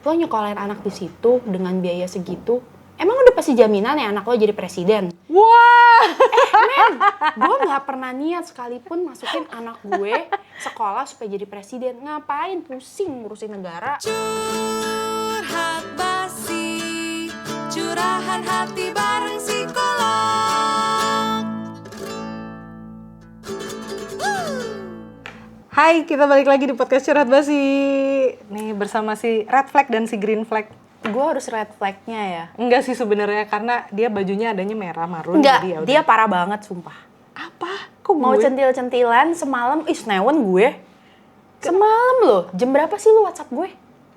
lo nyekolahin anak di situ dengan biaya segitu, emang udah pasti jaminan ya anak lo jadi presiden? Wah, Gue nggak pernah niat sekalipun masukin anak gue sekolah supaya jadi presiden. Ngapain pusing ngurusin negara? Curhat basi, curahan hati bareng psikolog. hai, kita balik lagi di podcast Curhat Basi. Nih bersama si Red Flag dan si Green Flag. Gue harus red flag-nya ya? Enggak sih sebenarnya, karena dia bajunya adanya merah marun. Enggak, jadi yaudah. dia parah banget sumpah. Apa? Kok Mau gue? centil-centilan semalam, senewen gue. Semalam loh, jam berapa sih lu WhatsApp gue?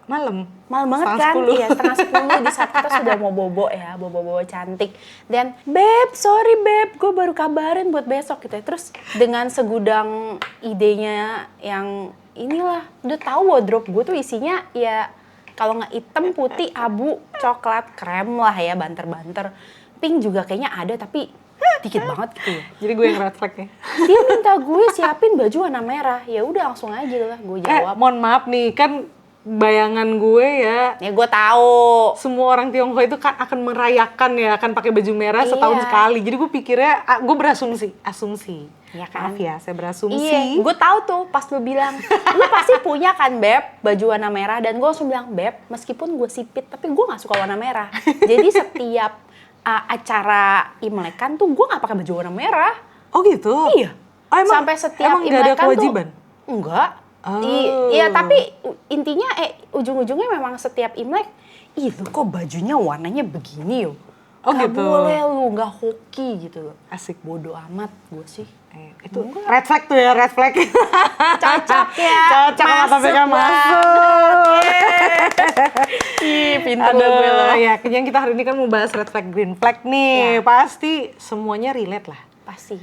Malam. Malam banget Setengah kan? 10. Iya, setengah 10 di saat kita sudah mau bobo ya, bobo-bobo cantik. Dan, Beb, sorry Beb, gue baru kabarin buat besok gitu ya. Terus dengan segudang idenya yang inilah, udah tahu wardrobe gue tuh isinya ya kalau nggak hitam, putih, abu, coklat, krem lah ya, banter-banter. Pink juga kayaknya ada, tapi dikit banget gitu ya. Jadi gue yang red flag ya. Dia minta gue siapin baju warna merah. Ya udah langsung aja lah gue jawab. Mohon maaf nih, kan bayangan gue ya, Ya gue tahu. semua orang Tionghoa itu kan akan merayakan ya, akan pakai baju merah setahun Iya. sekali. Jadi gue pikirnya, gue asumsi. Iya kan? Maaf ya, saya berasumsi. Iya, gue tahu tuh pas lu bilang, lu pasti punya kan Beb, baju warna merah. Dan gue langsung bilang, Beb, meskipun gue sipit, tapi gue gak suka warna merah. Jadi setiap acara Imlekan tuh gue gak pakai baju warna merah. Oh gitu? Iya. Oh, Sampai setiap emang nggak ada Imlekan kewajiban? tuh, enggak. Oh. Iya, tapi intinya ujung-ujungnya memang setiap Imlek, ih lu kok bajunya warnanya begini yo. Oh, Gak gitu. boleh lu, gak hoki gitu loh. Asik. Bodoh amat gue sih. Itu red flag tuh ya, red flag. Cocok ya. Cocok sama topiknya masuk. Ih, pintar gue loh. Ya, yang kita hari ini kan mau bahas red flag, green flag nih. Ya. Pasti semuanya relate lah. Pasti.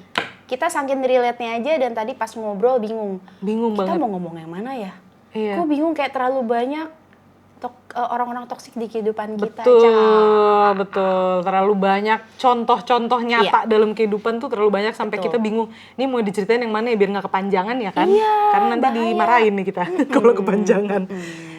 Kita saking relate-nya aja dan tadi pas ngobrol bingung. Bingung Kita banget. mau ngomong yang mana ya? Iya. Kok bingung kayak terlalu banyak orang-orang toksik di kehidupan kita. Betul. Terlalu banyak contoh-contoh nyata dalam kehidupan tuh terlalu banyak sampai Betul. kita bingung. Ini mau diceritain yang mana ya biar nggak kepanjangan ya kan? Iya, Karena nanti bahaya. dimarahin nih kita kalau kepanjangan.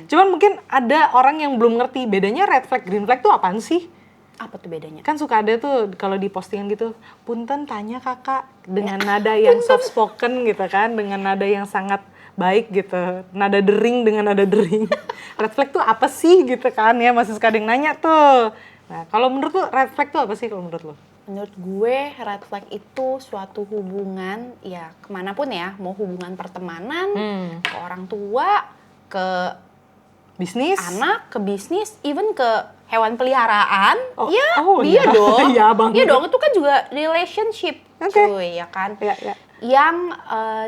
Cuman mungkin ada orang yang belum ngerti bedanya red flag, green flag tuh apaan sih? Apa tuh bedanya? Kan suka ada tuh kalau di postingan gitu, punten tanya kakak dengan nada yang soft spoken gitu kan, dengan nada yang sangat baik gitu, nada dering dengan nada dering. Red flag tuh apa sih gitu kan ya, masih suka ada yang nanya tuh. Nah kalau menurut lo red flag tuh apa sih kalau menurut lo? Menurut gue red flag itu suatu hubungan ya kemanapun ya, mau hubungan pertemanan, ke orang tua, ke Bisnis? anak, ke bisnis, even ke hewan peliharaan, Oh, ya oh, dia iya. dong. Iya banget. Iya dong, itu kan juga relationship, Oke. cuy, ya kan? Ya. Yang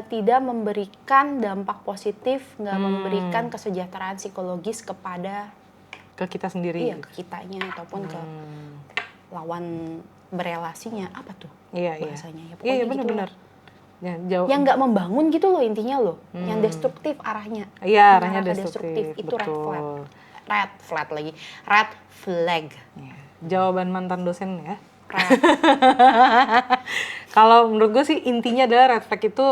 tidak memberikan dampak positif, nggak memberikan kesejahteraan psikologis kepada Ke kita sendiri. ke kitanya ataupun ke lawan berelasinya, apa tuh Iya. bahasanya? Ya, pokoknya Iya gitu benar-benar. lah. Ya, jauh. Yang nggak membangun gitu loh intinya loh, yang destruktif arahnya. Iya, Mengarah arahnya ke destruktif, itu red betul. flag. Red flag lagi, red flag. Iya. Jawaban mantan dosen ya. Red. Kalau menurut gue sih intinya adalah red flag itu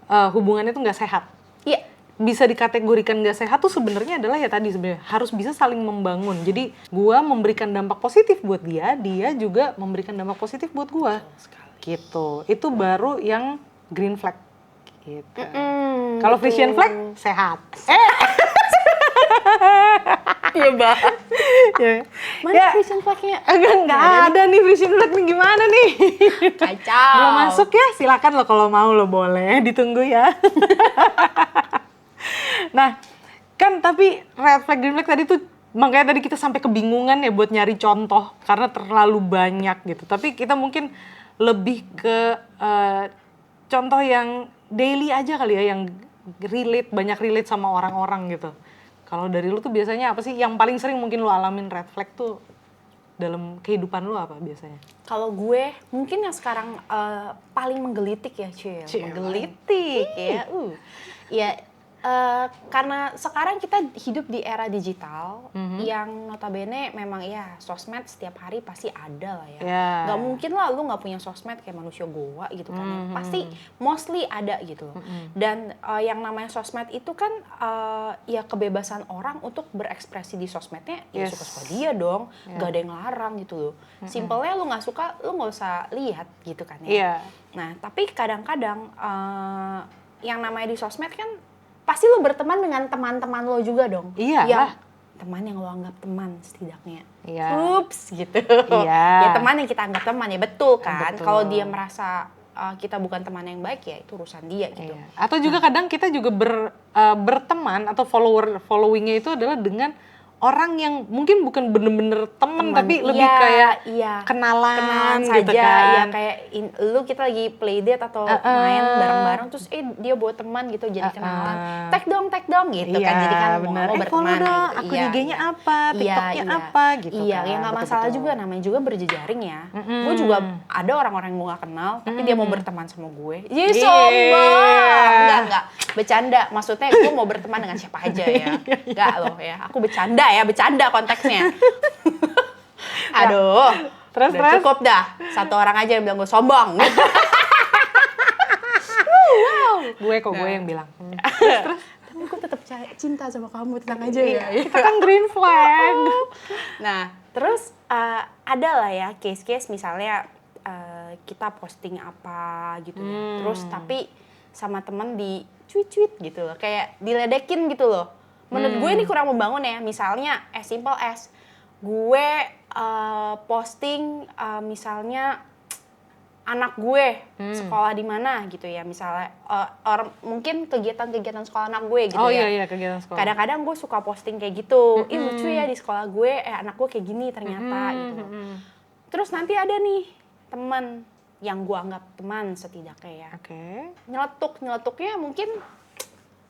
hubungannya tuh nggak sehat. Iya, Bisa dikategorikan nggak sehat tuh sebenarnya adalah ya tadi sebenarnya harus bisa saling membangun. Jadi gua memberikan dampak positif buat dia juga memberikan dampak positif buat gua. Gitu. Itu baru yang green flag. Gitu. Kalau Frisian flag sehat. iya banget. Ya. Mana Ya. Frisian flag-nya? Nggak ada nih Frisian flag nih gimana nih? Kacau. Belum masuk ya? Silakan lo kalau mau lo boleh ditunggu ya. Nah, kan tapi red flag green flag tadi tuh makanya tadi kita sampai kebingungan ya buat nyari contoh karena terlalu banyak gitu. Tapi kita mungkin lebih ke contoh yang daily aja kali ya, yang banyak relate sama orang-orang gitu. Kalau dari lu tuh biasanya apa sih yang paling sering mungkin lu alamin red flag tuh dalam kehidupan lu apa biasanya? Kalau gue mungkin yang sekarang paling menggelitik ya, Cil. Cil. Menggelitik ya. Ya Karena sekarang kita hidup di era digital yang notabene memang ya sosmed setiap hari pasti ada lah ya. Yeah. Nggak mungkin lah lu nggak punya sosmed kayak manusia goa gitu kan ya. Pasti mostly ada gitu. Dan yang namanya sosmed itu kan ya kebebasan orang untuk berekspresi di sosmednya ya Yes. suka-suka dia dong. Yeah. Nggak ada yang larang gitu loh. Simpelnya lu nggak suka, lu nggak usah lihat gitu kan ya. Iya. Nah, tapi kadang-kadang yang namanya di sosmed kan pasti lo berteman dengan teman-teman lo juga dong. Iya Yang lah. teman yang lo anggap teman setidaknya. Iya. Ups gitu. Iya. Ya teman yang kita anggap teman ya betul kan. Betul. Kalau dia merasa kita bukan teman yang baik ya itu urusan dia gitu. Iya. Atau juga kadang kita juga berteman atau followingnya itu adalah dengan orang yang mungkin bukan bener-bener temen tapi lebih kayak kenalan saja gitu kan. ya kayak lu kita lagi playdate atau main bareng-bareng terus dia bawa teman gitu jadi kenalan tag dong gitu kan jadi kan mau berteman follow dong, gitu. akun IG-nya apa, TikTok-nya apa gitu iya kan. ya nggak masalah Betul-betul. juga namanya juga berjejaring ya gue juga ada orang-orang yang gue gak kenal tapi dia mau berteman sama gue jadi sombong enggak bercanda maksudnya gue mau berteman dengan siapa aja ya enggak loh ya aku bercanda konteksnya. Aduh, terus cukup dah. Satu orang aja yang bilang gue sombong. Gue yang bilang. Terus tapi gue tetap cinta sama kamu, tenang aja ya. Kita kan green flag. Nah, terus ada lah ya case-case misalnya kita posting apa gitu ya. Terus tapi sama temen di tweet gitu loh, kayak diledekin gitu loh. Menurut gue ini kurang membangun ya. Misalnya as simple as gue posting misalnya anak gue sekolah di mana gitu ya. Misalnya mungkin kegiatan sekolah anak gue gitu ya. Oh iya kegiatan sekolah. Kadang-kadang gue suka posting kayak gitu. Ih lucu ya di sekolah gue anak gue kayak gini ternyata gitu. Terus nanti ada nih teman yang gue anggap teman setidaknya ya. Oke. Nyeletuknya mungkin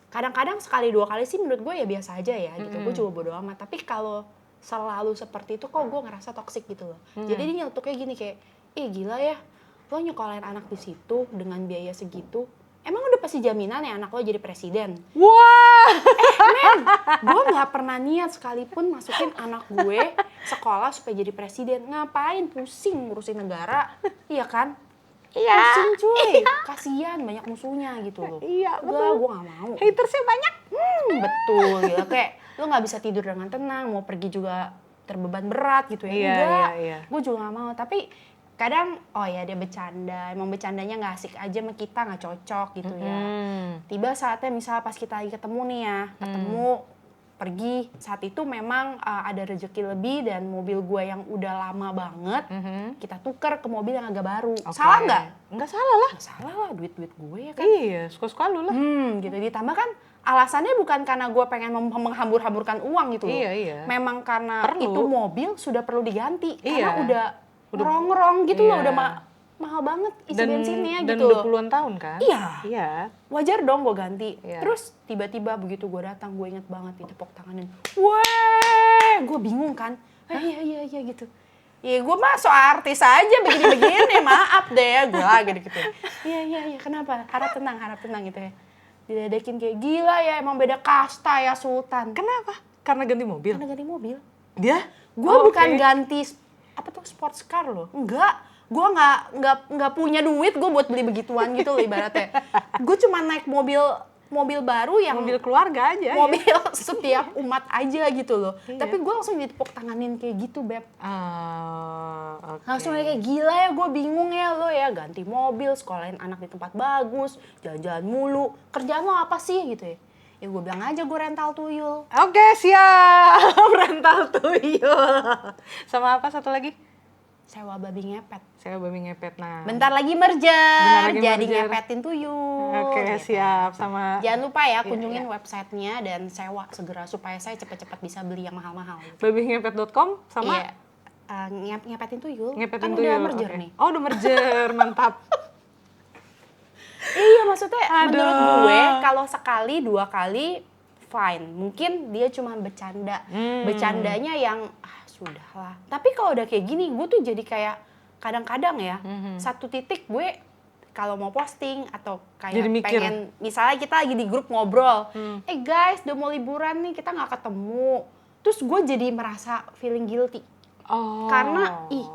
kadang-kadang sekali dua kali sih menurut gue ya biasa aja ya gitu. Gue juga bodo amat. Tapi kalau selalu seperti itu kok gue ngerasa toksik gitu loh. Jadi dia nyeletuknya gini kayak, ih gila ya, lo nyekolahin anak di situ dengan biaya segitu. Emang udah pasti jaminan ya anak lo jadi presiden? Wah. Gue nggak pernah niat sekalipun masukin anak gue sekolah supaya jadi presiden. Ngapain pusing ngurusin negara, iya kan? Iya. Pusing cuy, kasihan banyak musuhnya gitu loh. Iya, Enggak, betul. gue gak mau. Hatersnya banyak. Betul, gitu. Kayak lo gak bisa tidur dengan tenang, mau pergi juga terbeban berat gitu ya. Iya, Enggak, iya. gue juga gak mau. Tapi kadang, oh ya dia bercanda, emang bercandanya gak asik aja sama kita, gak cocok gitu ya. Tiba saatnya misalnya pas kita lagi ketemu nih ya, pergi, saat itu memang ada rezeki lebih dan mobil gue yang udah lama banget, kita tuker ke mobil yang agak baru. Oke. Salah nggak? Nggak salah lah. Nggak salah lah, duit-duit gue ya kan. Iya, suka-suka lu lah. Gitu. Ditambah kan alasannya bukan karena gue pengen menghambur-hamburkan uang gitu loh. Iya. Memang karena Perlu. itu mobil sudah perlu diganti. Iya. Karena udah ngerong-ngerong gitu loh, Iya. udah mahal banget isi bensinnya dan gitu udah loh. puluhan tahun kan? Iya. Wajar dong gue ganti. Iya. Terus tiba-tiba begitu gue datang, gue inget banget ditepuk tanganin. Weh, gue bingung kan. Iya gitu. Ya gue mah so artis aja begini-begini, maaf deh ya gue gitu. Iya, kenapa? Harap tenang gitu ya. Diledekin kayak gila ya, emang beda kasta ya Sultan. Kenapa? Karena ganti mobil? Karena ganti mobil. Dia? Gue bukan ganti apa tuh sports car loh. Enggak. Gue nggak punya duit gue buat beli begituan gitu loh ibaratnya. Gue cuma naik mobil baru yang Mobil keluarga aja. mobil setiap umat aja gitu loh. Tapi gue langsung ditepuk tanganin kayak gitu beb. Oke. Langsung kayak gila ya, gue bingung ya lo ya, ganti mobil, sekolahin anak di tempat bagus, jalan-jalan mulu. Kerjaan lo apa sih gitu ya? Ya gue bilang aja gue rental tuyul. Oke, siap. Rental tuyul. Sama apa satu lagi? Sewa babi ngepet. Saya babi ngepet. Nah. Bentar lagi merger, lagi jadi merger. ngepetin tuyul. Oke, gitu. siap. Sama Jangan lupa ya kunjungin websitenya dan sewa segera supaya saya cepat-cepat bisa beli yang mahal-mahal. babyngepet.com sama Iya, ngepetin tuyul. ngepetin kan tuyul. udah merger Oke. nih. Oh, udah merger. Mantap. Iya, maksudnya Aduh. menurut gue kalau sekali dua kali fine. Mungkin dia cuma bercanda. Bercandanya yang sudahlah. Tapi kalau udah kayak gini, gue tuh jadi kayak kadang-kadang ya satu titik gue kalau mau posting atau kayak Jadi mikir. pengen, misalnya kita lagi di grup ngobrol, guys udah mau liburan nih kita nggak ketemu, terus gue jadi merasa feeling guilty Oh. karena gue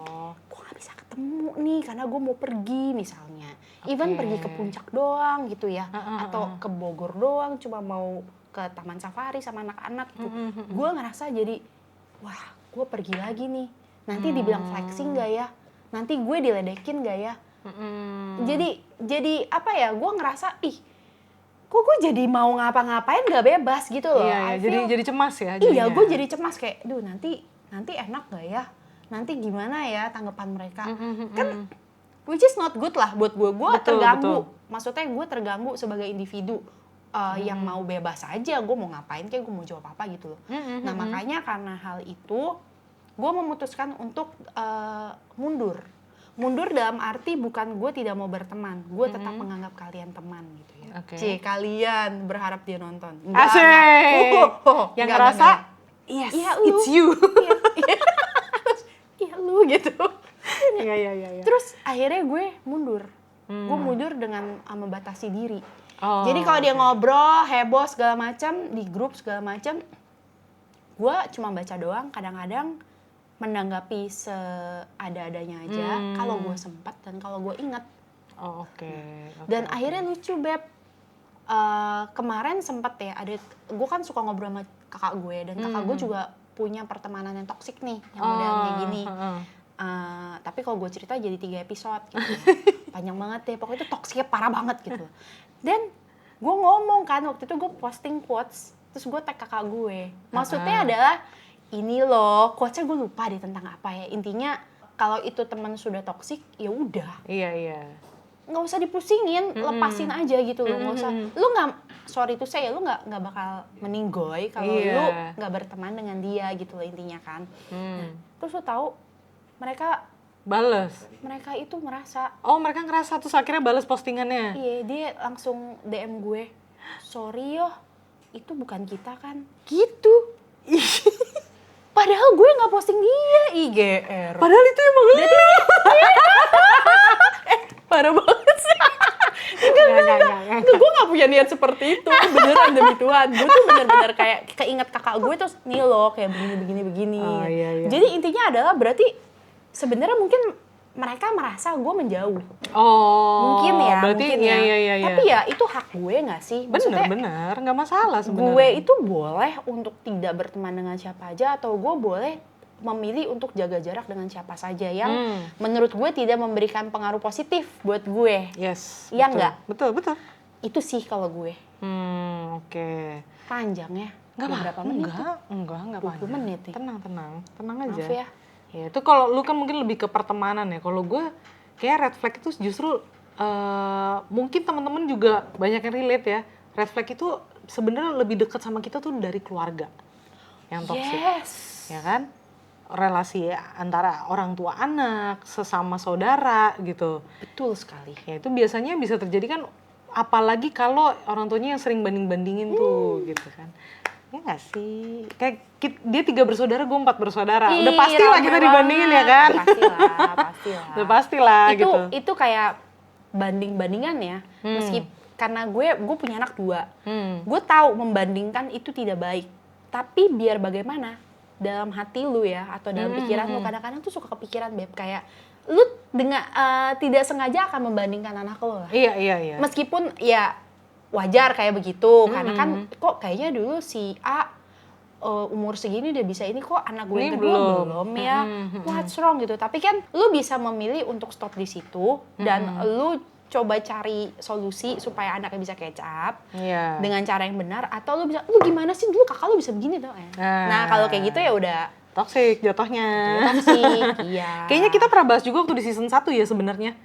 nggak bisa ketemu nih karena gue mau pergi misalnya, even pergi ke puncak doang gitu ya, atau ke Bogor doang cuma mau ke taman safari sama anak-anak gitu, gue ngerasa jadi wah gue pergi lagi nih, nanti dibilang flexing nggak ya, nanti gue diledekin nggak ya. Jadi apa ya, gue ngerasa kok gue jadi mau ngapa-ngapain gak bebas gitu loh. Iya, jadi cemas ya. Iya, jadinya. gue jadi cemas kayak, duh nanti enak gak ya, nanti gimana ya tanggapan mereka. Kan which is not good lah buat gue terganggu. Maksudnya gue terganggu sebagai individu yang mau bebas aja, gue mau ngapain kayak gue mau jawab apa gitu loh. Nah makanya karena hal itu gue memutuskan untuk mundur dalam arti bukan gue tidak mau berteman, gue tetap menganggap kalian teman gitu ya. Oke. Kalian berharap dia nonton. Asik. Yang ngerasa yes, iya, it's you. Iya lu gitu. Iya. Terus akhirnya gue mundur. Gue mundur dengan membatasi diri. Oh, jadi kalau dia ngobrol, heboh segala macam di grup segala macam, gue cuma baca doang, kadang-kadang menanggapi seada-adanya aja kalau gue sempat dan kalau gue ingat. Oh, oke. Dan akhirnya lucu Beb. Kemarin sempat ya ada, gue kan suka ngobrol sama kakak gue dan kakak gue juga punya pertemanan yang toksik nih, yang udah kayak gini. Tapi kalau gue cerita jadi 3 episode gitu. Panjang banget deh, pokoknya itu toksiknya parah banget gitu. Dan gue ngomong kan waktu itu gue posting quotes, terus gue tag kakak gue. Maksudnya adalah ini loh, quotesnya gue lupa deh tentang apa ya. Intinya kalau itu teman sudah toksik, ya udah. Iya. Nggak usah dipusingin, lepasin aja gitu loh. Nggak usah, lu nggak, sorry to say ya, lu nggak bakal meninggoy kalau lu nggak berteman dengan dia gitu loh intinya kan. Terus lu tahu mereka itu merasa. Oh, mereka ngerasa terus akhirnya bales postingannya. Iya, dia langsung DM gue, sorry yo, itu bukan kita kan. Gitu. Padahal gue nggak posting dia, IGR. Padahal itu emang lu. Parah banget sih. Enggak, gue gak punya niat seperti itu. Beneran demi Tuhan. Gue tuh bener-bener kayak keinget kakak gue terus nih loh kayak begini. Oh, iya. Jadi intinya adalah berarti sebenarnya mungkin mereka merasa gue menjauh. Oh. Mungkin ya. Iya. Tapi ya itu hak gue gak sih? Maksudnya Bener. Nggak masalah sebenarnya. gue itu boleh untuk tidak berteman dengan siapa aja atau gue boleh memilih untuk jaga jarak dengan siapa saja yang menurut gue tidak memberikan pengaruh positif buat gue. Yes. Iya betul. nggak? Betul. Itu sih kalau gue. Oke. Panjang ya? Nggak berapa menit? Enggak 20 panjang. menit nih. Tenang aja. Maaf ya. Ya itu kalau lu kan mungkin lebih ke pertemanan ya. Kalau gue kayak red flag itu justru mungkin teman-teman juga banyak yang relate ya. Red flag itu sebenarnya lebih dekat sama kita tuh dari keluarga yang toksik. Yes. Ya kan? Relasi antara orang tua anak, sesama saudara gitu. Betul sekali. Ya itu biasanya bisa terjadi kan, apalagi kalau orang tuanya yang sering banding-bandingin tuh gitu kan. Ya nggak sih? Kayak dia 3 bersaudara, gue 4 bersaudara. Udah pastilah kita dibandingin ya kan? Pastilah. Udah pastilah gitu. Itu kayak banding-bandingan ya. Meski karena gue punya anak 2. Gue tahu membandingkan itu tidak baik. Tapi biar bagaimana? Dalam hati lu ya atau dalam pikiran lu kadang-kadang tuh suka kepikiran Beb kayak lu dengan tidak sengaja akan membandingkan anak lu lah. Iya. Meskipun ya wajar kayak begitu karena kan kok kayaknya dulu si A umur segini udah bisa ini, kok anak gue yang kedua belum ya. What's wrong gitu. Tapi kan lu bisa memilih untuk stop di situ dan lu coba cari solusi supaya anaknya bisa catch up dengan cara yang benar, atau lu bisa, lu gimana sih dulu kakak lu bisa begini tuh ya. Nah kalau kayak gitu ya udah toxic jatuhnya. Toxic, iya. Kayaknya kita pernah bahas juga waktu di season 1 ya sebenarnya.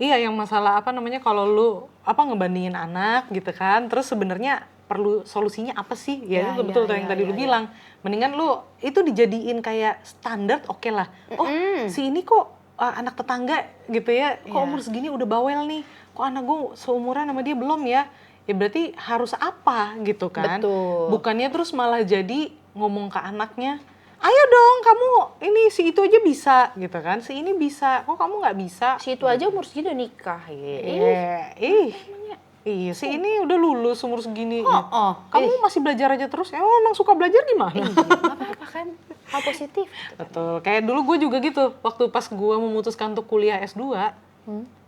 Yang masalah kalau lu ngebandingin anak gitu kan, terus sebenarnya perlu solusinya apa sih? Ya itu betul tuh yang tadi lu bilang. Mendingan lu itu dijadiin kayak standar, oke lah. Oh, si ini kok anak tetangga gitu ya, kok umur segini udah bawel nih, kok anak gue seumuran sama dia belum ya berarti harus apa gitu kan. Betul. Bukannya terus malah jadi ngomong ke anaknya, ayo dong kamu ini si itu aja bisa gitu kan, si ini bisa, kok kamu nggak bisa? Si itu aja umur segini udah nikah. Iya, si ini udah lulus umur segini. Oh, Kamu masih belajar aja terus, emang suka belajar gimana? Iya, nggak apa-apa kan, hal positif. Betul, kayak dulu gue juga gitu, waktu pas gue memutuskan untuk kuliah S2,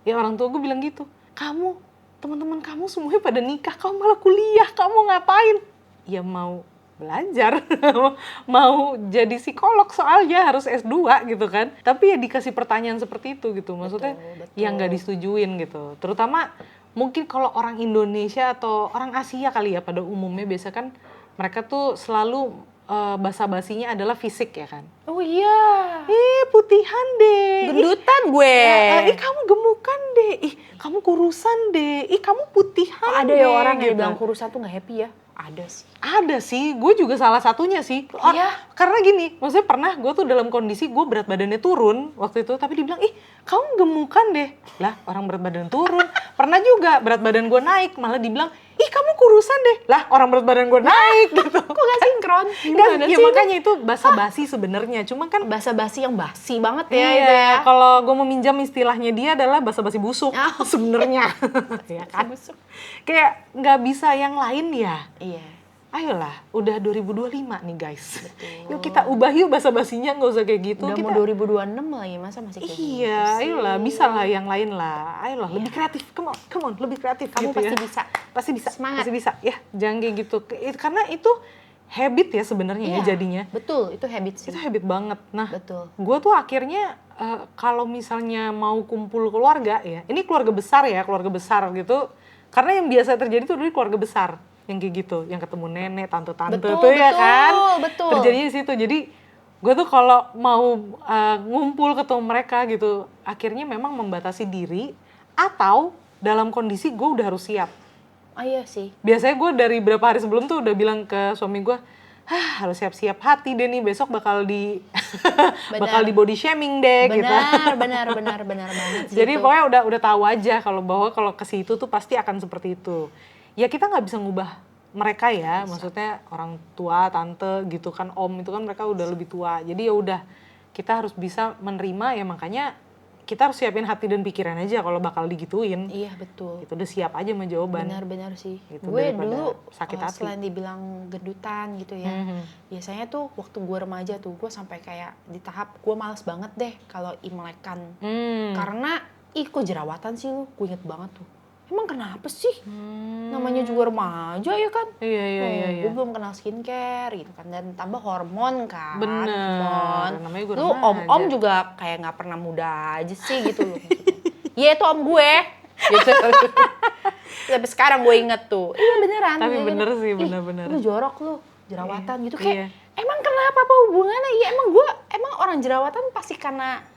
ya orang tua gue bilang gitu, kamu, teman-teman kamu semuanya pada nikah, kamu malah kuliah, kamu ngapain? Ya mau belajar, mau jadi psikolog soalnya harus S2 gitu kan. Tapi ya dikasih pertanyaan seperti itu gitu, maksudnya Betul. yang nggak disetujuin gitu. Terutama mungkin kalau orang Indonesia atau orang Asia kali ya pada umumnya biasa kan mereka tuh selalu basa-basinya adalah fisik ya kan. Oh iya, Putihan deh. gendutan gue. Kamu gemukan deh. Kamu kurusan deh. Kamu putihan Oh, ada deh. ya orang yang gitu. bilang kurusan tuh nggak happy ya? Ada sih. Ada sih, gue juga salah satunya sih. Iya? Karena gini, maksudnya pernah gue tuh dalam kondisi gue berat badannya turun waktu itu, tapi dibilang, kamu gemukan deh. Lah, orang berat badan turun. Pernah juga berat badan gue naik, malah dibilang, kamu kurusan deh. Lah, orang berat badan gue naik gitu. Kok gak sinkron? Ya makanya itu basa-basi sebenarnya. Cuma kan Basa-basi yang basi banget ya iya, itu ya. kalau gue meminjam istilahnya dia adalah basa-basi busuk sebenarnya. Ya kan? Kayak nggak bisa yang lain ya. Iya. Ayolah, udah 2025 nih guys. Yuk kita ubah yuk basa-basinya, nggak usah kayak gitu. Udah Kita, mau 2026 lagi, masa masih kayak gitu iya, sih? ayolah, bisa lah yang lain lah. Ayolah, lebih kreatif. Come on, lebih kreatif. Kamu gitu pasti ya. bisa. Pasti bisa. Semangat. Pasti bisa. Ya, jangan kayak gitu. Karena itu habit ya sebenarnya Iya, ya jadinya. Betul, itu habit sih. Itu habit banget. Nah, Betul. gue tuh akhirnya kalau misalnya mau kumpul keluarga ya, ini keluarga besar gitu. Karena yang biasa terjadi tuh dulu keluarga besar yang kayak gitu, yang ketemu nenek, tante-tante Betul, tuh ya betul, kan. betul. Terjadinya di situ. Jadi gue tuh kalau mau ngumpul ketemu mereka gitu, akhirnya memang membatasi diri atau dalam kondisi gue udah harus siap. Iya sih. Biasanya gue dari berapa hari sebelum tuh udah bilang ke suami gue, harus siap-siap hati deh nih, besok bakal bakal di body shaming deh gitu. Benar banget sih. Jadi itu. pokoknya udah tahu aja bahwa kalau ke situ tuh pasti akan seperti itu. Ya kita nggak bisa ngubah mereka ya, maksudnya orang tua, tante gitu kan, om itu kan mereka udah lebih tua. Jadi ya udah kita harus bisa menerima ya, makanya kita harus siapin hati dan pikiran aja kalau bakal digituin. Iya betul. Itu udah siap aja sama jawaban. Benar sih. Gitu, Gue daripada dulu sakit hati. selain dibilang gendutan gitu ya, biasanya tuh waktu gue remaja tuh gue sampai kayak di tahap gue males banget deh kalau imlekan. Karena kok jerawatan sih lu, gue inget banget tuh. Emang kenapa sih? Namanya juga remaja ya kan? Iya. Gue belum kenal skincare gitu kan, dan tambah hormon kan. Bener. Hormon. Namanya juga Lu remaja. om-om juga kayak nggak pernah muda aja sih gitu loh. Iya itu om gue. Gitu. Sampai sekarang gue inget tuh. Iya beneran. Tapi Gue bener inget, sih, "Ih, bener-bener." lu jorok lu, jerawatan gitu Iya. kayak. Emang kenapa apa hubungannya? Iya emang orang jerawatan pasti karena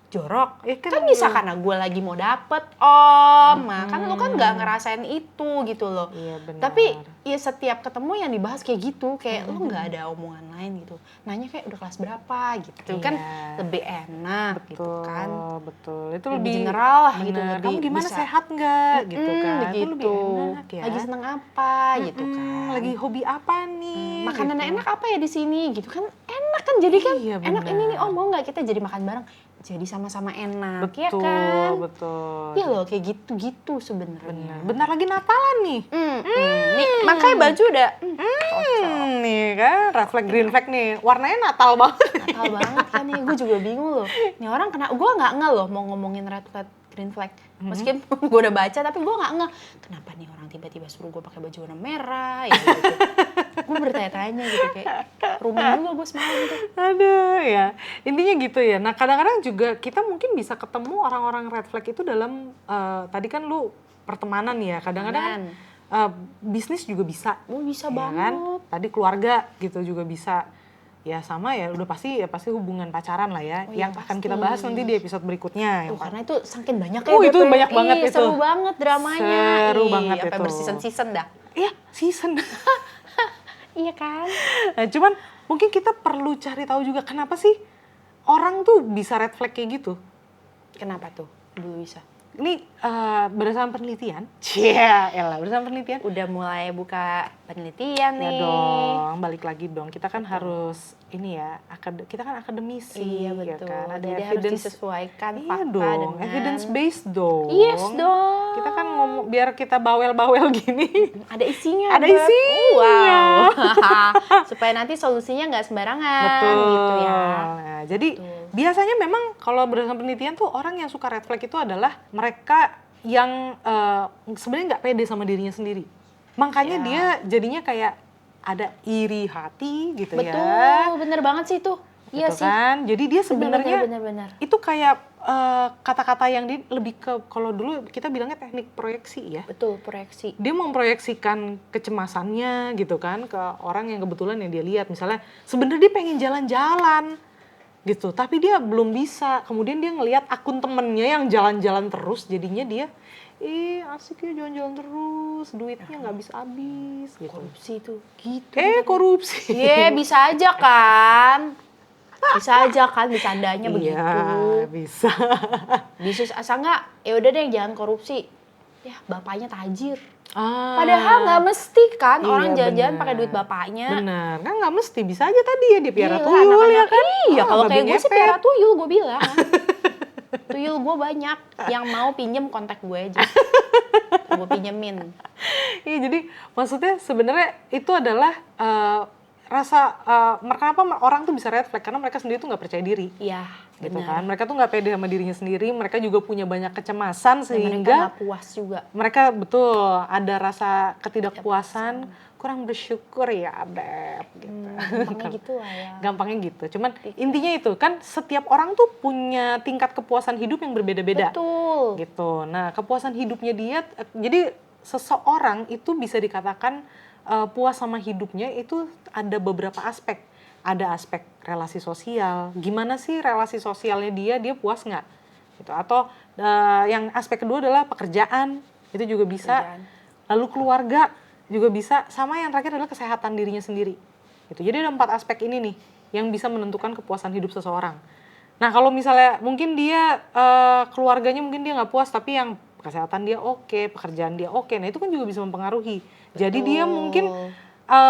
jorok. Kan bisa karena gue lagi mau dapet om. Nah, kan lu kan nggak ngerasain itu gitu loh. Iya, benar. Tapi ya setiap ketemu yang dibahas kayak gitu, kayak lu nggak ada omongan lain gitu. Nanya kayak udah kelas berapa gitu kan Iya. lebih enak gitu kan. Betul. Itu Lebih lebih general lah gitu, bener. lebih Kamu gimana, bisa. sehat nggak gitu kan? Itu Begitu. lebih enak ya. Lagi seneng apa gitu kan. Lagi hobi apa nih? Makanan gitu. enak apa ya di sini gitu kan, enak kan jadi kan Iya, enak benar. ini nih om, mau nggak kita jadi makan bareng, jadi sama-sama enak ya Betul, kan. betul. Iya loh kayak gitu sebenarnya. Bentar lagi Natalan nih. Nih makanya baju udah Nih kan, red flag, green flag nih. Warnanya Natal banget. Natal banget kan nih, gue juga bingung loh. Nih orang gue nggak ngeh loh mau ngomongin red flag, green flag. Meskipun gue udah baca tapi gue nggak ngeh. Kenapa nih orang tiba-tiba suruh gue pakai baju warna merah ya gitu. Gue bertanya-tanya gitu kayak rumah juga gue semalam tuh. Aduh ya, intinya gitu ya. Nah kadang-kadang juga kita mungkin bisa ketemu orang-orang red flag itu dalam, tadi kan lu pertemanan ya. Kadang-kadang kan, bisnis juga bisa. Oh bisa ya banget. Kan? Tadi keluarga gitu juga bisa. Ya sama ya, udah pasti hubungan pacaran lah ya. Oh iya, yang akan kita bahas nanti di episode berikutnya. Tuh, karena itu saking banyak ya. Itu Beb. banyak banget itu. Seru banget dramanya. Seru banget sampai itu. berseason-season dah. Iya, season. Iya kan? Nah, cuman mungkin kita perlu cari tahu juga kenapa sih orang tuh bisa red flag kayak gitu. Kenapa tuh dulu bisa? ini berdasarkan penelitian, berdasarkan penelitian, Udah mulai buka penelitian ya nih. dong, balik lagi dong. Kita kan harus ini ya, kita kan akademisi, Iya ya betul. kan. Ada Jadi harus evidence, disesuaikan iya fakta dong, dengan evidence based dong. Yes dong. Kita kan ngomong biar kita bawel-bawel gini. Ada isinya. Ada Beb. isinya. Wow. Supaya nanti solusinya nggak sembarangan Betul. gitu ya. Nah, jadi biasanya memang kalau berdasarkan penelitian tuh orang yang suka red flag itu adalah mereka yang sebenarnya nggak pede sama dirinya sendiri. Makanya Ya. dia jadinya kayak ada iri hati gitu Betul, ya. bener banget sih itu. Iya Gitu sih. kan. Jadi dia sebenarnya Bener. itu kayak kata-kata yang lebih ke kalau dulu kita bilangnya teknik proyeksi ya. Betul, proyeksi. Dia memproyeksikan kecemasannya gitu kan ke orang yang kebetulan yang dia lihat. Misalnya sebenarnya dia pengen jalan-jalan gitu, tapi dia belum bisa. Kemudian dia ngelihat akun temennya yang jalan-jalan terus, jadinya dia asik ya jalan-jalan terus, duitnya nggak habis-habis gitu. Korupsi itu. Gitu. Korupsi. Iya, bisa aja kan. Bisa aja kan bercandanya begitu. Iya, bisa. Bisnis asal nggak, ya udah deh jangan korupsi. Ya, bapaknya tajir. Ah, Padahal nggak mesti kan iya, orang jalan-jalan benar. pakai duit bapaknya. benar, kan nggak mesti, bisa aja tadi ya dia piara Gila, tuyul anak-anak. ya kan. Iya, kalau babi kayak gue sih ngepet. piara tuyul, gue bilang. Tuyul gue banyak. Yang mau pinjem kontak gue aja. Gue pinjemin. Iya, jadi maksudnya sebenarnya itu adalah kenapa orang tuh bisa red flag karena mereka sendiri tuh nggak percaya diri. Iya, Gitu benar. kan, mereka tuh nggak pede sama dirinya sendiri, mereka juga punya banyak kecemasan Dan mereka sehingga nggak puas juga. mereka betul ada rasa ketidakpuasan, kurang bersyukur ya Beb gitu. Gampangnya gitu lah ya. Gampangnya gitu. Cuman intinya itu kan setiap orang tuh punya tingkat kepuasan hidup yang berbeda-beda. Betul. Gitu. Nah, kepuasan hidupnya dia jadi seseorang itu bisa dikatakan puas sama hidupnya itu ada beberapa aspek. Ada aspek relasi sosial. Gimana sih relasi sosialnya dia puas nggak? Gitu. Atau yang aspek kedua adalah pekerjaan. Itu juga bisa. Pekerjaan. Lalu keluarga juga bisa. Sama yang terakhir adalah kesehatan dirinya sendiri. Gitu. Jadi ada 4 aspek ini nih yang bisa menentukan kepuasan hidup seseorang. Nah, kalau misalnya mungkin dia keluarganya mungkin dia nggak puas, tapi yang kesehatan dia oke, pekerjaan dia oke. Nah, itu kan juga bisa mempengaruhi. Jadi dia mungkin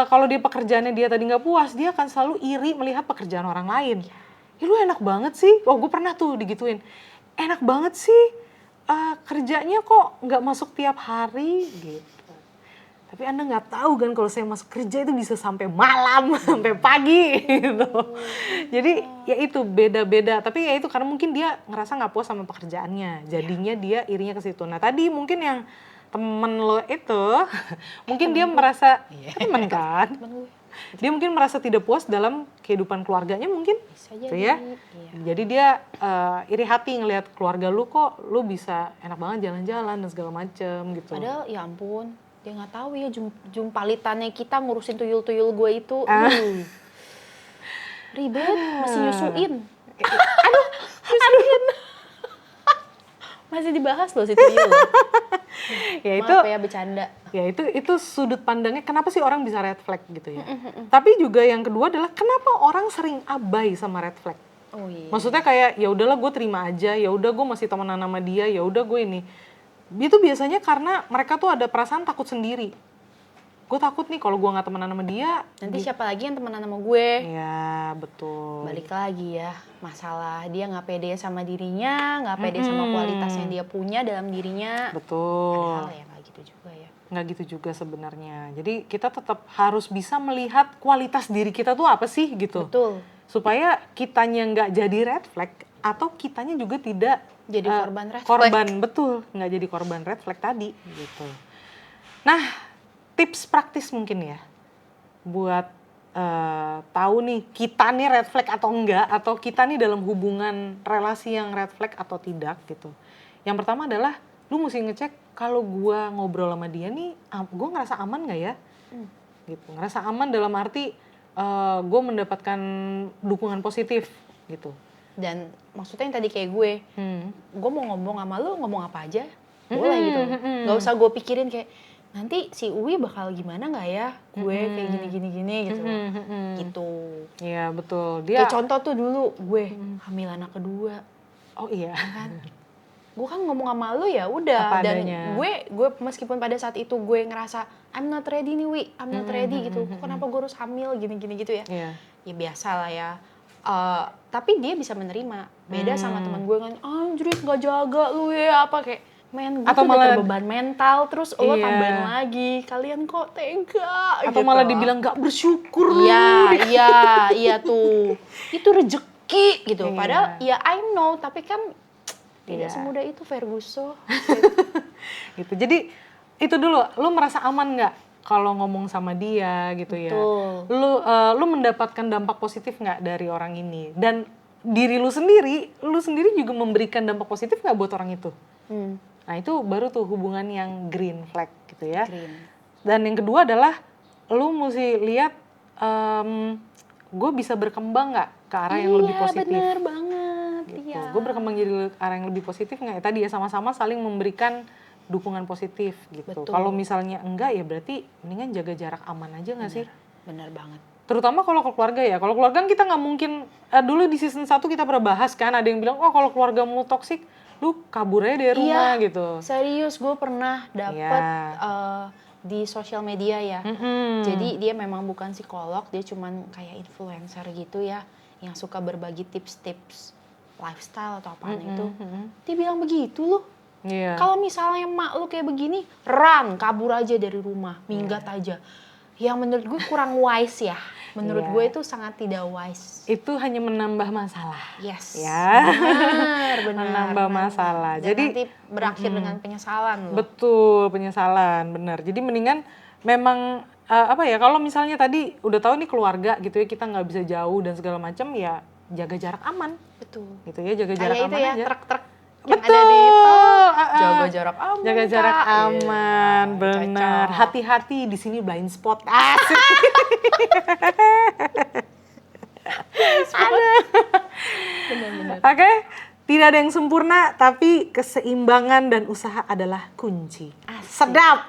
kalau dia pekerjaannya dia tadi nggak puas, dia akan selalu iri melihat pekerjaan orang lain. Ya lu enak banget sih. Oh, gue pernah tuh digituin. Enak banget sih kerjanya kok nggak masuk tiap hari gitu. Tapi Anda nggak tahu kan kalau saya masuk kerja itu bisa sampai malam, sampai pagi gitu. Jadi ya itu beda-beda. Tapi ya itu karena mungkin dia ngerasa nggak puas sama pekerjaannya. Jadinya dia irinya ke situ. Nah tadi mungkin yang temen lo itu, mungkin dia merasa, temen kan? Dia mungkin merasa tidak puas dalam kehidupan keluarganya mungkin. Bisa Gitu jadi. ya. Iya. Jadi dia iri hati ngelihat keluarga lu kok lu bisa enak banget jalan-jalan dan segala macem gitu. Padahal ya ampun, dia nggak tahu ya jumpalitannya kita ngurusin tuyul-tuyul gue itu. Ribet, masih nyusuin. Aduh. Masih dibahas loh si tuyul. Ya itu Maaf ya bercanda. ya itu sudut pandangnya kenapa sih orang bisa red flag gitu ya. Tapi juga yang kedua adalah kenapa orang sering abai sama red flag. Oh iya. Maksudnya kayak ya udahlah gue terima aja, ya udah gue masih temenan sama dia, ya udah gue ini. Itu biasanya karena mereka tuh ada perasaan takut sendiri. Gue takut nih kalau gue nggak temenan sama dia. Nanti siapa lagi yang temenan sama gue? Ya betul. Balik lagi ya, masalah dia nggak pede sama dirinya, nggak pede sama kualitas yang dia punya dalam dirinya. Betul. Padahal ya nggak gitu juga ya. Nggak gitu juga sebenarnya. Jadi kita tetap harus bisa melihat kualitas diri kita tuh apa sih gitu. Betul. Supaya kitanya nggak jadi red flag atau kitanya juga tidak Jadi korban red flag. Betul, nggak jadi korban red flag tadi gitu. Nah, tips praktis mungkin ya buat tahu nih kita nih red flag atau enggak, atau kita nih dalam hubungan relasi yang red flag atau tidak gitu. Yang pertama adalah lu mesti ngecek kalau gua ngobrol sama dia nih, gua ngerasa aman nggak ya? Gitu. Ngerasa aman dalam arti gue mendapatkan dukungan positif gitu. Dan maksudnya yang tadi kayak gue mau ngomong sama lu ngomong apa aja, boleh gitu. Gak usah gue pikirin kayak nanti si Uwi bakal gimana nggak ya, gue kayak gini gitu. Gitu. Iya betul. Kayak contoh tuh dulu gue hamil anak kedua. Oh iya. Kan? gue kan ngomong sama lu ya udah. Apa Dan adanya. gue meskipun pada saat itu gue ngerasa I'm not ready nih Wi, I'm not ready gitu. Kenapa gue harus hamil gini-gini gitu ya? Iya. Ya biasa lah ya. Tapi dia bisa menerima. Beda sama teman gue kan, anjir gak jaga lu ya apa kayak. Men, gue Atau tuh malah- udah beban mental, terus lo Iya. tambahin lagi. Kalian kok tega Atau gitu. malah dibilang gak bersyukur. Iya tuh. Itu rezeki gitu. Iya. Padahal ya I know, tapi kan Iya. tidak semudah itu Ferguson. Gitu. Jadi itu dulu, lu merasa aman nggak kalau ngomong sama dia gitu ya? Betul. Lu mendapatkan dampak positif nggak dari orang ini? Dan diri lu sendiri juga memberikan dampak positif nggak buat orang itu? Nah itu baru tuh hubungan yang green flag gitu ya. Green. Dan yang kedua adalah lu mesti lihat gue bisa berkembang nggak ke arah yang lebih positif. Iya bener banget. Gitu. Iya. Gue berkembang jadi arah yang lebih positif nggak? Ya tadi ya sama-sama saling memberikan dukungan positif gitu. Betul. Kalau misalnya enggak ya berarti mendingan jaga jarak aman aja nggak sih? Bener banget. Terutama kalau ke keluarga ya. Kalau keluarga kan kita nggak mungkin, dulu di season 1 kita pernah bahas kan, ada yang bilang, oh kalau keluargamu toksik, lu kabur aja dari rumah Iya. gitu. Serius, gue pernah dapet di sosial media ya. Jadi dia memang bukan psikolog, dia cuman kayak influencer gitu ya, yang suka berbagi tips-tips lifestyle atau apaan itu. Dia bilang begitu loh. Iya. Kalau misalnya mak lu kayak begini, run, kabur aja dari rumah, minggat aja. Yang menurut gue kurang wise ya. Menurut Iya. gue itu sangat tidak wise. Itu hanya menambah masalah. Yes. Ya. Benar. Menambah masalah. Dan Jadi nanti berakhir dengan penyesalan loh. betul, penyesalan, benar. Jadi mendingan memang kalau misalnya tadi udah tahu nih keluarga gitu ya, kita nggak bisa jauh dan segala macam ya, jaga jarak aman Betul. gitu ya, jaga jarak Kayak aman itu ya, aja. truk-truk yang Betul. ada di tol. Ah, ah. Jaga jarak aman. Jaga jarak Kak. aman, Iya, benar. cocok. Hati-hati di sini blind spot. Asik. Benar-benar. Oke, tidak ada yang sempurna, tapi keseimbangan dan usaha adalah kunci. Sedap.